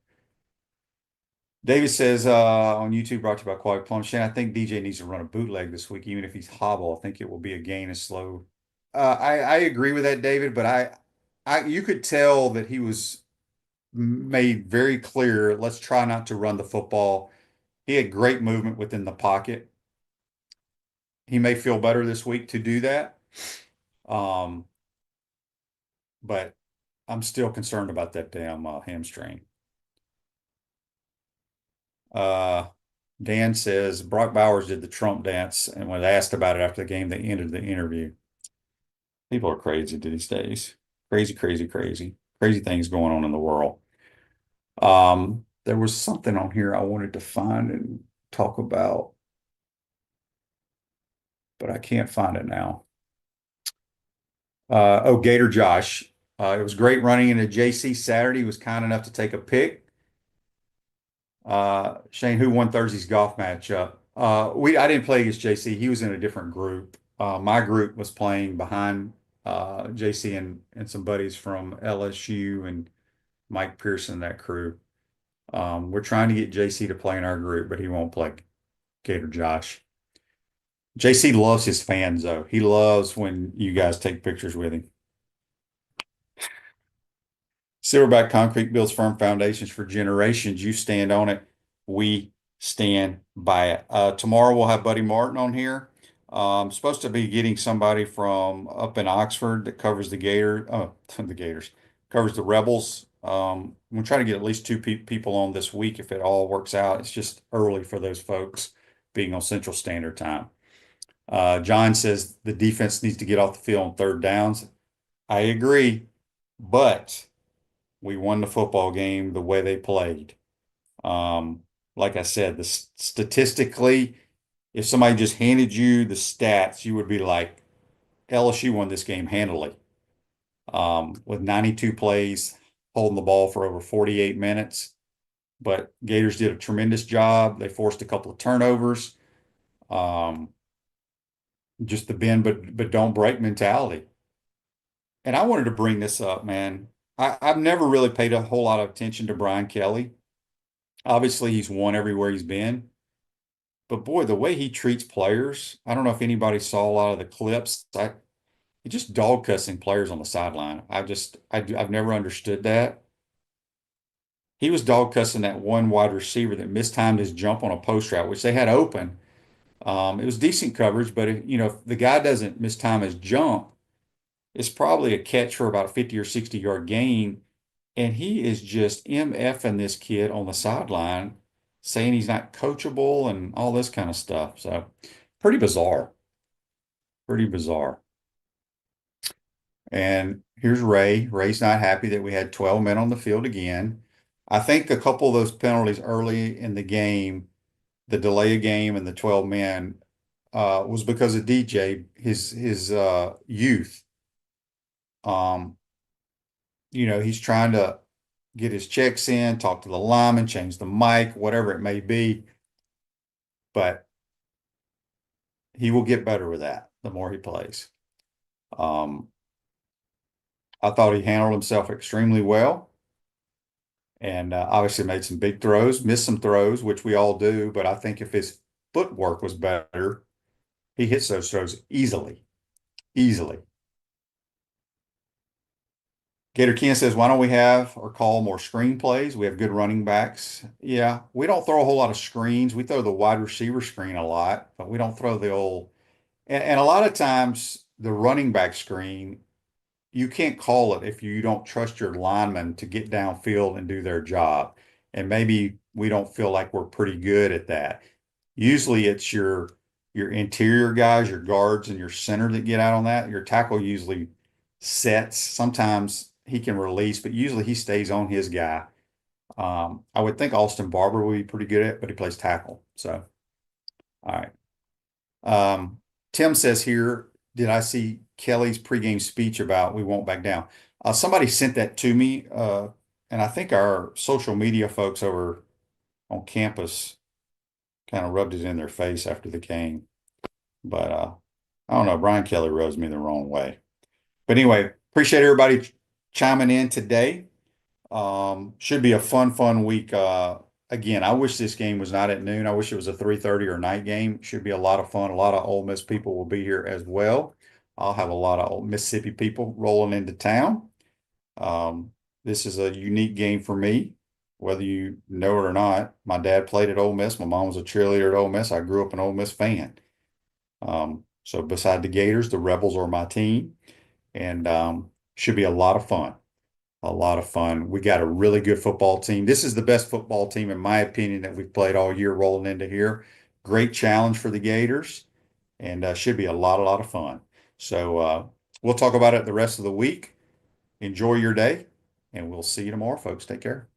David says on YouTube, brought to you by Quality Plum. Shane, I think DJ needs to run a bootleg this week, even if he's hobble. I think it will be a gain and slow. I agree with that, David, but you could tell that he was made very clear, let's try not to run the football. He had great movement within the pocket. He may feel better this week to do that. But I'm still concerned about that damn hamstring. Dan says Brock Bowers did the Trump dance, and when asked about it after the game, they ended the interview. People are crazy these days. Crazy, crazy, crazy. Crazy things going on in the world. There was something on here I wanted to find and talk about, but I can't find it now. Gator Josh. It was great running into JC Saturday. He was kind enough to take a pick. Shane, who won Thursday's golf matchup? I didn't play against JC. He was in a different group. My group was playing behind JC and some buddies from LSU and Mike Pearson and that crew. We're trying to get JC to play in our group, but he won't play. Gator Josh. JC loves his fans, though. He loves when you guys take pictures with him. Silverback Concrete builds firm foundations for generations. You stand on it. We stand by it. Tomorrow we'll have Buddy Martin on here. I'm supposed to be getting somebody from up in Oxford that covers the Gators, covers the Rebels. We're trying to get at least 2 people on this week if it all works out. It's just early for those folks being on Central Standard Time. John says the defense needs to get off the field on 3rd downs. I agree, but we won the football game the way they played. Like I said, statistically, if somebody just handed you the stats, you would be like, LSU won this game handily. With 92 plays, holding the ball for over 48 minutes. But Gators did a tremendous job. They forced a couple of turnovers. Just the bend but don't break mentality. And I wanted to bring this up, man. I've never really paid a whole lot of attention to Brian Kelly. Obviously, he's won everywhere he's been. But boy, the way he treats players, I don't know if anybody saw a lot of the clips. He just dog cussing players on the sideline. I've never understood that. He was dog cussing that one wide receiver that mistimed his jump on a post route, which they had open. It was decent coverage, but if the guy doesn't mistime his jump, it's probably a catch for about a 50 or 60-yard gain. And he is just MFing this kid on the sideline, saying he's not coachable and all this kind of stuff. So pretty bizarre. Pretty bizarre. And here's Ray. Ray's not happy that we had 12 men on the field again. I think a couple of those penalties early in the game, the delay of game and the 12 men, was because of DJ, his youth. He's trying to get his checks in, talk to the lineman, change the mic, whatever it may be. But he will get better with that the more he plays. I thought he handled himself extremely well. And obviously made some big throws, missed some throws, which we all do. But I think if his footwork was better, he hits those throws easily. Easily. Gator Ken says, why don't we have or call more screen plays? We have good running backs. Yeah, we don't throw a whole lot of screens. We throw the wide receiver screen a lot, but we don't throw the old. And a lot of times the running back screen, you can't call it if you don't trust your linemen to get downfield and do their job. And maybe we don't feel like we're pretty good at that. Usually it's your interior guys, your guards, and your center that get out on that. Your tackle usually sets. Sometimes he can release, but usually he stays on his guy. I would think Austin Barber would be pretty good at it, but he plays tackle. So, all right. Tim says here, did I see Kelly's pregame speech about we won't back down? Somebody sent that to me, and I think our social media folks over on campus kind of rubbed it in their face after the game. But I don't know. Brian Kelly rubs me the wrong way. But anyway, appreciate everybody chiming in today. Should be a fun week. Again, I wish this game was not at noon. I wish it was a 3:30 or night game. Should be a lot of fun. A lot of Ole Miss people will be here as well. I'll have a lot of old Mississippi people rolling into town. This is a unique game for me, whether you know it or not. My dad played at Ole Miss. My mom was a cheerleader at Ole Miss. I grew up an Ole Miss fan. So beside the Gators, the Rebels are my team, and should be a lot of fun. A lot of fun. We got a really good football team. This is the best football team, in my opinion, that we've played all year rolling into here. Great challenge for the Gators, and should be a lot of fun. So we'll talk about it the rest of the week. Enjoy your day, and we'll see you tomorrow, folks. Take care.